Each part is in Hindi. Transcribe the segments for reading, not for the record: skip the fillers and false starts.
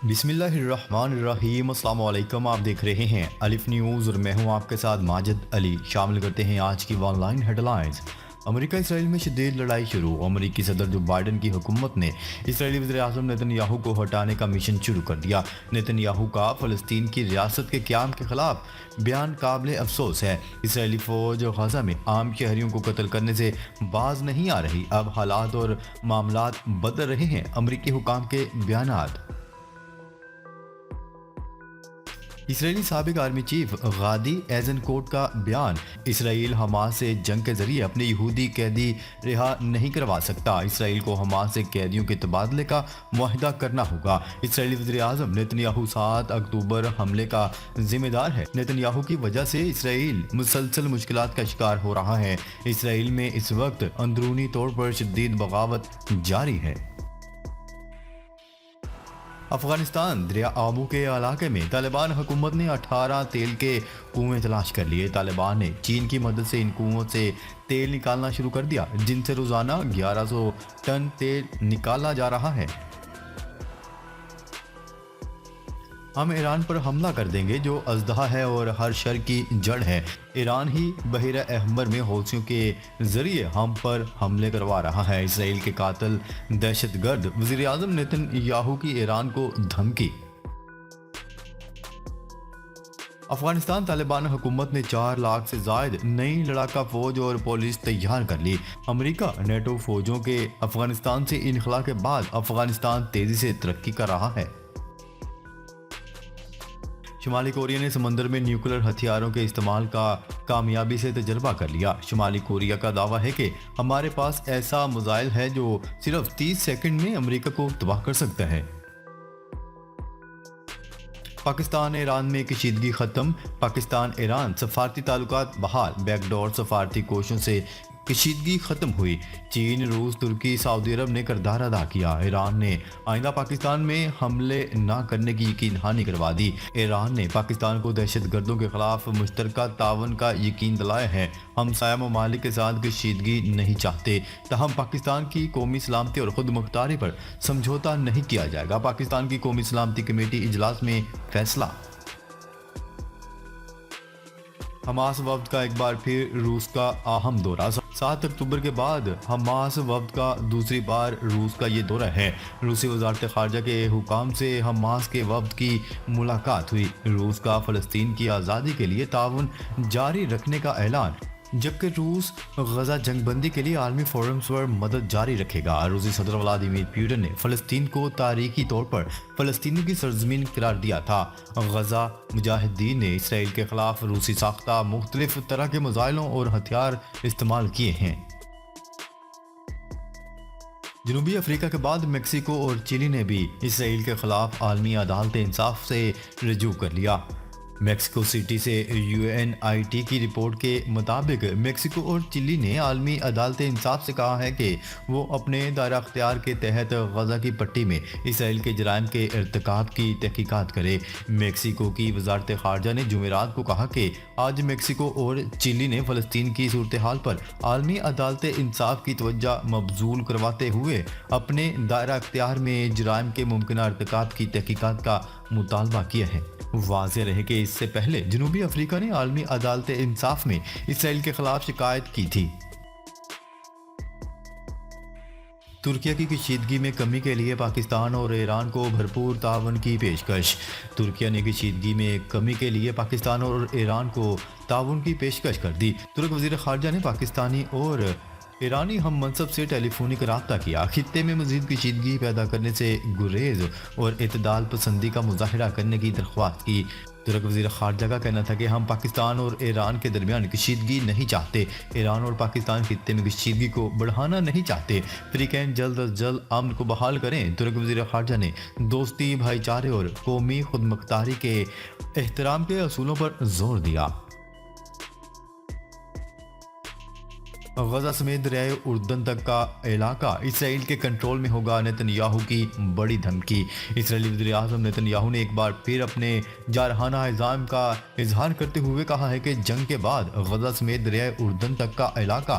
बिस्मिल्लाहिर्रहमानिर्रहीम। अस्सलाम वालेकुम। आप देख रहे हैं अलिफ न्यूज़ और मैं हूं आपके साथ माजिद अली। शामिल करते हैं आज की ऑनलाइन हेडलाइंस। अमेरिका इसराइल में शदीद लड़ाई शुरू। अमेरिकी सदर जो बाइडन की हुकूमत ने इसराइली वज़ीर-ए-आज़म नेतन्याहू को हटाने का मिशन शुरू कर दिया। नेतन्याहू का फ़लस्तीन की रियासत के क़याम के खिलाफ बयान काबिल अफसोस है। इसराइली फ़ौज गजा में आम शहरियों को कत्ल करने से बाज नहीं आ रही। अब हालात और मामलात बदल रहे हैं। अमेरिकी हुकाम के बयानात। इसराइली साबिक आर्मी चीफ गादी एजनकोट का बयान। इसराइल हमास से जंग के जरिए अपने यहूदी कैदी रिहा नहीं करवा सकता। इसराइल को हमास से कैदियों के तबादले का मुआहदा करना होगा। इसराइली वज़ीर-ए-आज़म नेतन्याहू 7 अक्टूबर हमले का जिम्मेदार है। नेतन्याहू की वजह से इसराइल मुसलसल मुश्किलात का शिकार हो रहा है। इसराइल में इस वक्त अंदरूनी तौर पर शदीद बगावत जारी है। अफगानिस्तान दरिया आबू के इलाके में तालिबान हुकूमत ने 18 तेल के कुएं तलाश कर लिए। तालिबान ने चीन की मदद से इन कुओं से तेल निकालना शुरू कर दिया, जिनसे रोजाना 1100 टन तेल निकाला जा रहा है। हम ईरान पर हमला कर देंगे जो अजदहा है और हर शर की जड़ है। ईरान ही बहरा अहमर में हौसियों के जरिए हम पर हमले करवा रहा है। इसराइल के कातिल दहशतगर्द। वज़ीर-ए-आज़म नेतन्याहू की ईरान को धमकी। अफगानिस्तान तालिबान हुकूमत ने 4 लाख से जायद नई लड़ाका फौज और पुलिस तैयार कर ली। अमेरिका नेटो फौजों के अफगानिस्तान से इनखला के बाद अफगानिस्तान तेजी से तरक्की कर रहा है। शुमाली कोरिया ने समंदर में न्यूक्लियर हथियारों के इस्तेमाल का कामयाबी से तजर्बा कर लिया। शुमाली कोरिया का दावा है कि हमारे पास ऐसा मिसाइल है जो सिर्फ 30 सेकंड में अमेरिका को तबाह कर सकता है। पाकिस्तान ईरान में कशीदगी खत्म। पाकिस्तान ईरान सफारती ताल्लुकात बहाल। बैकडोर सफारती कोशिशों से कशीदगी खत्म हुई। चीन, रूस, तुर्की, सऊदी अरब ने किरदार अदा किया। ईरान ने आइंदा पाकिस्तान में हमले न करने की यकीन दहानी करवा दी। ईरान ने पाकिस्तान को दहशत गर्दों के खिलाफ मुश्तरका तावन का यकीन दिलाया है। हम साया ममालिक के साथ कशीदगी नहीं चाहते, तहम पाकिस्तान की कौमी सलामती और खुद मुख्तारी पर समझौता नहीं किया जाएगा। पाकिस्तान की कौमी सलामती कमेटी इजलास में फैसला। हमास वफ्द का एक बार फिर रूस का अहम दौरा। 7 अक्टूबर के बाद हमास वफ्द का दूसरी बार रूस का ये दौरा है। रूसी वजारत खारजा के हुकाम से हमास के वफ्द की मुलाकात हुई। रूस का फ़लस्तीन की आज़ादी के लिए ताउन जारी रखने का ऐलान, जबकि रूस गजा जंगबंदी के लिए आलमी फोरम्स पर मदद जारी रखेगा। रूसी सदर व्लादिमीर पुतिन ने फ़लस्तीन को तारीखी तौर पर फ़लस्तीनी की सरजमीन करार दिया था। गजा मुजाहिदीन ने इसराइल के खिलाफ रूसी साख्ता मुख्तलिफ तरह के मिसाइलों और हथियार इस्तेमाल किए हैं। जनूबी अफ्रीका के बाद मेक्सिको और चिली ने भी इसराइल के खिलाफ आलमी अदालत इंसाफ से रजू कर लिया। मेक्सिको सिटी से UNIT की रिपोर्ट के मुताबिक मेक्सिको और चिली ने आलमी अदालत इंसाफ से कहा है कि वो अपने दायरा अख्तियार के तहत गजा की पट्टी में इसराइल के जराइम के इर्तिकाब की तहकीकात करे। मेक्सिको की वजारत खारजा ने जुमेरात को कहा कि आज मेक्सिको और चिली ने फ़लस्तीन की सूरत हाल पर आलमी अदालत इंसाफ की तवज्जो मबजूल करवाते हुए अपने दायरा अख्तियार में जराइम के मुमकिन इर्तिकाब की तहकीकात का मुतालबा किया है। वाज़ेह रहे कि इससे पहले जनूबी अफ्रीका ने आलमी अदालत इंसाफ में इसराइल के खिलाफ शिकायत की थी। तुर्किया की कशीदगी में कमी के लिए पाकिस्तान और ईरान को भरपूर तावन की पेशकश। तुर्किया ने कशीदगी में कमी के लिए पाकिस्तान और ईरान को ताउन की पेशकश कर दी। तुर्क वज़ीर ख़ारजा ने पाकिस्तानी और ईरानी हम मनसब से टेलीफोनिक रब्ता किया। खित्ते में मजीद कशीदगी पैदा करने से गुरेज और इतदाल पसंदी का मुजाहिरा करने की दरख्वास्त की। तुर्क वज़ीर ख़ारजा का कहना था कि हम पाकिस्तान और ईरान के दरमियान कशीदगी नहीं चाहते। ईरान और पाकिस्तान खित्ते में कशीदगी को बढ़ाना नहीं चाहते। फ़रीक़ैन जल्द अज जल्द अमन को बहाल करें। तुर्क वज़ीर ख़ारजा ने दोस्ती, भाईचारे और कौमी खुदमुख्तारी के एहतराम के असूलों पर जोर दिया। गजा समेत दरियाए उर्दन तक का इलाका इसराइल के कंट्रोल में होगा। नेतन्याहू की बड़ी धमकी। इसराइली वज़ीर-ए-आज़म नेतन्याहू ने एक बार फिर अपने जारहाना इल्ज़ाम का इजहार करते हुए कहा है कि जंग के बाद गजा समेत दरियाए उर्दन तक का इलाका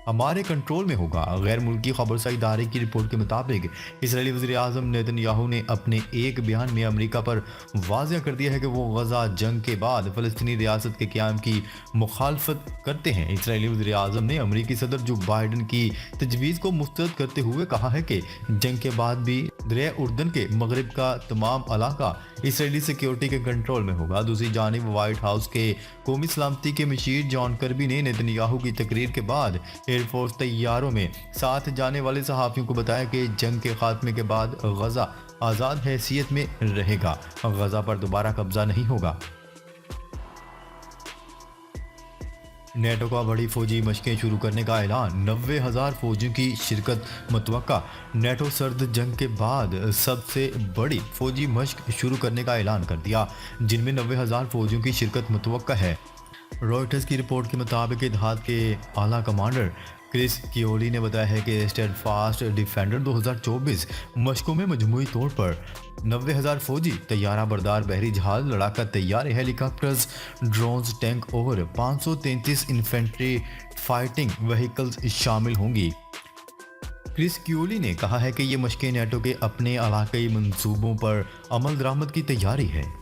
हमारे कंट्रोल में होगा। गैर मुल्की खबरसा इदारे की रिपोर्ट के मुताबिक इसराइली वज़ीर आज़म नेतन्याहू ने अपने एक बयान में अमेरिका पर वाज़ह कर दिया है कि वो गजा जंग के बाद फ़लस्तीनी रियासत के क़याम की मुखालफत करते हैं। इसराइली वज़ीर आज़म ने अमेरिकी सदर जो बाइडन की तजवीज़ को मुस्तरद करते हुए कहा है कि जंग के बाद भी दरिया उर्दन के मगरब का तमाम इलाका इसराइली सिक्योरिटी के कंट्रोल में होगा। दूसरी जानिब व्हाइट हाउस के कौमी सलामती के मशीर जॉन कर्बी ने नेतन्याहू की तकरीर के बाद एयरफोर्स तैयारों में साथ जाने वाले सहाफ़ियों को बताया कि जंग के खात्मे के बाद गजा आज़ाद हैसियत में रहेगा, गजा पर दोबारा कब्जा नहीं होगा। नेटो का बड़ी फौजी मशकें शुरू करने का ऐलान, 90,000 फौजियों की शिरकत मुतवक्का। नेटो सर्द जंग के बाद सबसे बड़ी फौजी मशक शुरू करने का ऐलान कर दिया, जिनमें 90,000 फौजियों की शिरकत मुतवक्का है। रॉयटर्स की रिपोर्ट के मुताबिक इत्तेहाद के आला कमांडर क्रिस कियोली ने बताया है कि स्टेडफास्ट डिफेंडर 2024 मशकों में मजमूई तौर पर 90,000 फौजी तैयारा बरदार बहरी जहाज, लड़ाका तैयार हेलीकॉप्टर्स, ड्रोन्स, टैंक और 533 इन्फेंट्री फाइटिंग व्हीकल्स शामिल होंगी। क्रिस क्यूली ने कहा है कि ये मशकें नेटो के अपने इलाकाई मंसूबों पर अमल दरामद की तैयारी है।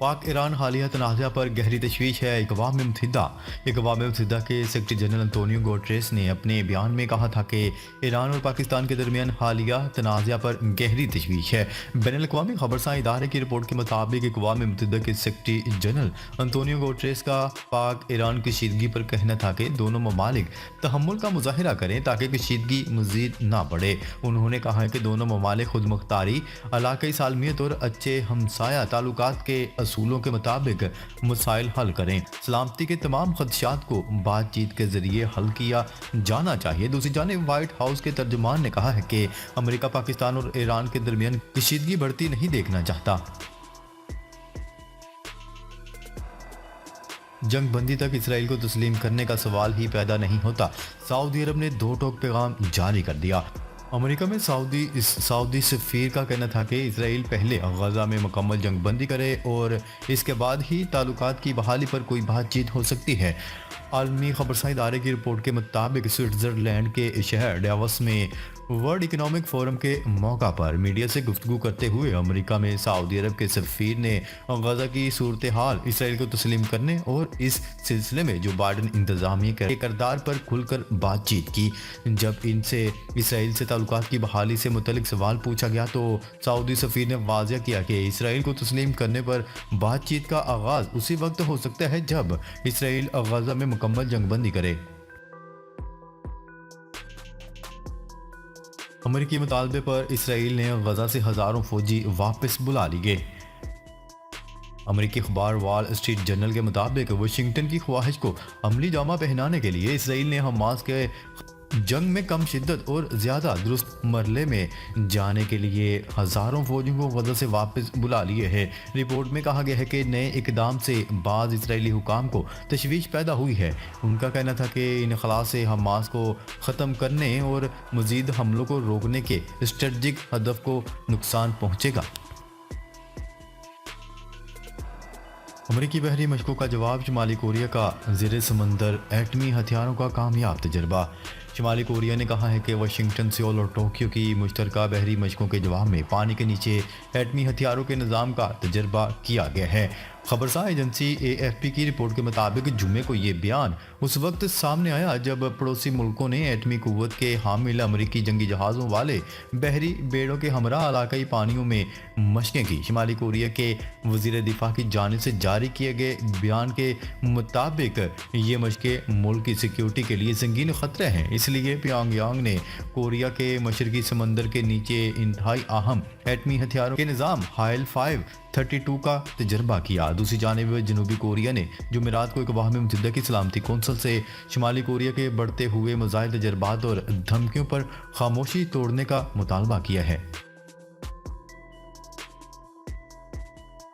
पाक ईरान हालिया तनाज़ा पर गहरी तशवीश है। अक़वाम मुत्तहिदा के सेक्रेटरी जनरल अंतोनियो गुटेरेस ने अपने बयान में कहा था कि ईरान और पाकिस्तान के दरमियान हालिया तनाज़ा पर गहरी तशवीश है। बैनुल-अक़वामी खबरसां इदारे की रिपोर्ट के मुताबिक अक़वाम मुत्तहिदा के सेक्रेटरी जनरल अंतोनियो गुटेरेस का पाक ईरान कशीदगी पर कहना था कि दोनों ममालिक तहम्मुल का मुजाहिरा करें ताकि कशीदगी मज़ीद ना बढ़े। उन्होंने कहा है कि दोनों ममालिक खुद मुख्तारी, इलाकाई सालमियत और अच्छे हमसाया ताल्लुकात के असूलों के मुताबिक मसाइल हल करें। सलामती के तमाम खदशात को बातचीत के जरिए हल किया जाना चाहिए। दूसरी जानिब व्हाइट हाउस के तर्जुमान ने कहा है कि अमेरिका पाकिस्तान और ईरान के दरमियान कशीदगी बढ़ती नहीं देखना चाहता। जंग बंदी तक इसराइल को तस्लीम करने का सवाल ही पैदा नहीं होता। सऊदी अरब ने दो टोक पैगाम जारी कर दिया। अमेरिका में सऊदी सफ़ीर का कहना था कि इसराइल पहले गजा में मुकम्मल जंग बंदी करे और इसके बाद ही ताल्लुकात की बहाली पर कोई बातचीत हो सकती है। आलमी खबरसां इदारे की रिपोर्ट के मुताबिक स्विट्ज़रलैंड के शहर डावोस में वर्ल्ड इकोनॉमिक फोरम के मौका पर मीडिया से गुफ्तगू करते हुए अमेरिका में सऊदी अरब के सफ़ीर ने गजा की सूरत हाल, इसराइल को तस्लीम करने और इस सिलसिले में जो बाइडन इंतज़ामिया के किरदार पर खुलकर बातचीत की। जब इनसे इसराइल से ताल्लुकात की बहाली से मुतल्लिक सवाल पूछा गया तो सऊदी सफ़ीर ने वाज़ह किया कि इसराइल को तस्लीम करने पर बातचीत का आगाज़ उसी वक्त हो सकता है जब इसराइल गजा में मुकम्मल जंगबंदी करे। अमेरिकी मुतालबे पर इसराइल ने गजा से हज़ारों फौजी वापस बुला लिए। अमेरिकी अखबार वॉल स्ट्रीट जर्नल के मुताबिक वाशिंगटन की ख्वाहिश को अमली जामा पहनाने के लिए इसराइल ने हमास के जंग में कम शिद्दत और ज़्यादा दुरुस्त मरले में जाने के लिए हज़ारों फौजियों को गजा से वापस बुला लिए है। रिपोर्ट में कहा गया है कि नए इकदाम से बाज़ इसराइली हुकाम को तशवीश पैदा हुई है। उनका कहना था कि इनखला से हमास को ख़त्म करने और मज़ीद हमलों को रोकने के स्ट्रेटजिक हदफ को नुकसान पहुँचेगा। अमेरिकी बहरी मशकों का जवाब, शुमाली कोरिया का ज़ेरे समंदर एटमी हथियारों का कामयाब तजर्बा। शुमाली कोरिया ने कहा है कि वाशिंगटन, सियोल और टोक्यो की मुश्तरका बहरी मशकों के जवाब में पानी के नीचे एटमी हथियारों के निज़ाम का तजर्बा किया गया है। खबरसां एजेंसी AFP की रिपोर्ट के मुताबिक जुम्मे को ये बयान उस वक्त सामने आया जब पड़ोसी मुल्कों ने एटमी कुव्वत के हामिल अमेरिकी जंगी जहाज़ों वाले बहरी बेड़ों के हमरा इलाकाई पानियों में मशकें की। शुमाली कोरिया के वज़ीर दिफा की जानिब से जारी किए गए बयान के मुताबिक ये मशकें मुल्क की सिक्योरिटी के लिए संगीन ख़तरा हैं, इसलिए प्योंगयांग ने कोरिया के मशरकी समंदर के नीचे इंतहाई अहम एटमी हथियारों के निज़ाम हाइल 532 का तजर्बा किया। दूसरी जानिब जनूबी कोरिया ने जुमेरात को अक़वाम मुत्तहिदा की सलामती कौंसिल से शुमाली कोरिया के बढ़ते हुए मज़ाइल, तजर्बात और धमकियों पर खामोशी तोड़ने का मुतालबा किया है।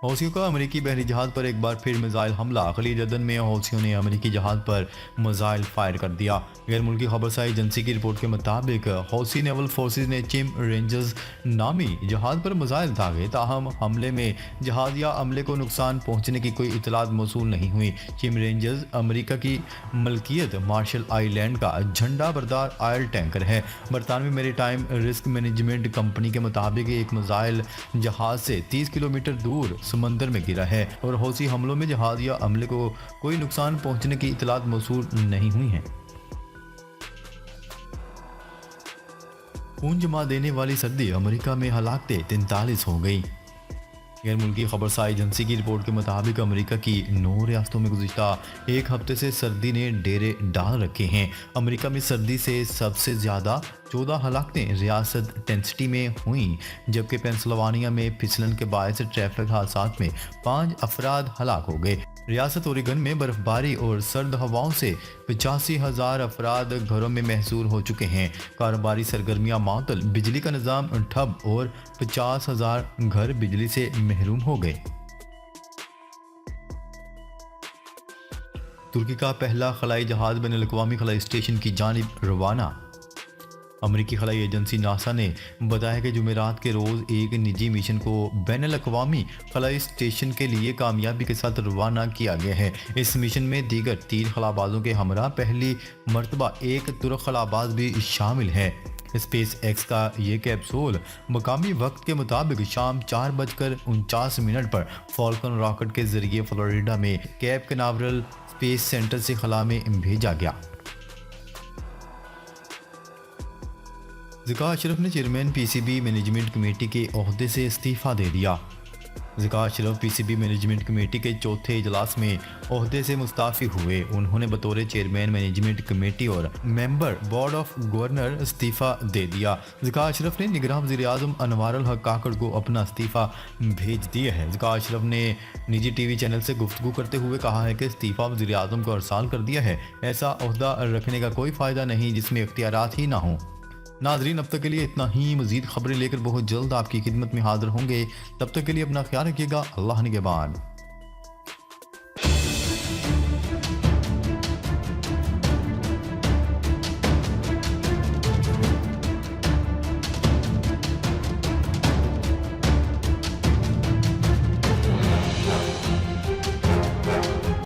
हौसियों का अमेरिकी बहरी जहाज पर एक बार फिर मिसाइल हमला। खलीज अदन में हौसियों ने अमेरिकी जहाज पर मिसाइल फायर कर दिया। गैर मुल्की खबरसार एजेंसी की रिपोर्ट के मुताबिक हौसी नेवल फोर्सेज ने चिम रेंजर्स नामी जहाज पर मिसाइल दागे। ताहम हमले में जहाज या अमले को नुकसान पहुंचने की कोई इतलात मौसूल नहीं हुई। चिम रेंजर्स अमेरिका की मलकियत मार्शल आइलैंड का झंडा बरदार ऑयल टैंकर है। बरतानवी मेरीटाइम रिस्क मैनेजमेंट कंपनी के मुताबिक एक मिसाइल जहाज से 30 किलोमीटर दूर समंदर में गिरा है और हौसी हमलों में जहाज या अमले को कोई नुकसान पहुंचने की इतलात मौसूल नहीं हुई हैं। खून जमा देने वाली सर्दी, अमेरिका में हलाकतें 43 हो गई। गैर मुल्की खबरसार एजेंसी की रिपोर्ट के मुताबिक अमेरिका की 9 रियासतों में गुज़िश्ता एक हफ्ते से सर्दी ने डेरे डाल रखे हैं। अमेरिका में सर्दी से सबसे ज़्यादा 14 हलाकतें रियासत टेनेसी में हुई, जबकि पेंसिल्वानिया में फिसलन के बायस ट्रैफिक हादसात में 5 अफराद हलाक हो गए। रियासत ओरेगन में बर्फबारी और सर्द हवाओं से 85,000 अफराद घरों में महसूर हो चुके हैं। कारोबारी सरगर्मियां मातल, बिजली का निज़ाम ठप और 50,000 घर बिजली से महरूम हो गए। तुर्की का पहला खलाई जहाज बैनुल-अक़वामी खलाई स्टेशन की जानिब रवाना। अमेरिकी खलाई एजेंसी नासा ने बताया कि जुमेरात के रोज़ एक निजी मिशन को बैनुल-अक़वामी खलाई स्टेशन के लिए कामयाबी के साथ रवाना किया गया है। इस मिशन में दीगर 3 खलाबाजों के हमरा पहली मरतबा एक तुर्क खलाबाज भी शामिल है। स्पेस एक्स का ये कैप्सूल मकामी वक्त के मुताबिक शाम 4:49 पर फॉल्कन रॉकेट के जरिए फ्लोरिडा में कैप कैनावरल स्पेस सेंटर से खला में भेजा गया। ज़िका अशरफ ने चेयरमैन पीसीबी मैनेजमेंट कमेटी के ओहदे से इस्तीफ़ा दे दिया। Zika Ashraf PCB management committee के चौथे इजलास में ओहदे से मुस्ताफ़ी हुए। उन्होंने बतौर चेयरमैन मैनेजमेंट कमेटी और मेंबर बोर्ड ऑफ गवर्नर इस्तीफ़ा दे दिया। ज़िका अशरफ ने निगरान वज़ीर-ए-आज़म अनवारुल हक काकड़ को अपना इस्तीफ़ा भेज दिया है। ज़िका अशरफ ने निजी टीवी चैनल से गुफ्तगू करते हुए कहा है कि इस्तीफ़ा वज़ीर-ए-आज़म को अरसाल कर दिया है। ऐसा ओहदा रखने का कोई फ़ायदा नहीं जिसमें इख्तियारात ही ना हों। नाजरीन, अब तक के लिए इतना ही। मज़ीद खबरें लेकर बहुत जल्द आपकी खिदमत में हाजिर होंगे। तब तक के लिए अपना ख्याल रखिएगा। अल्लाह निगहबान।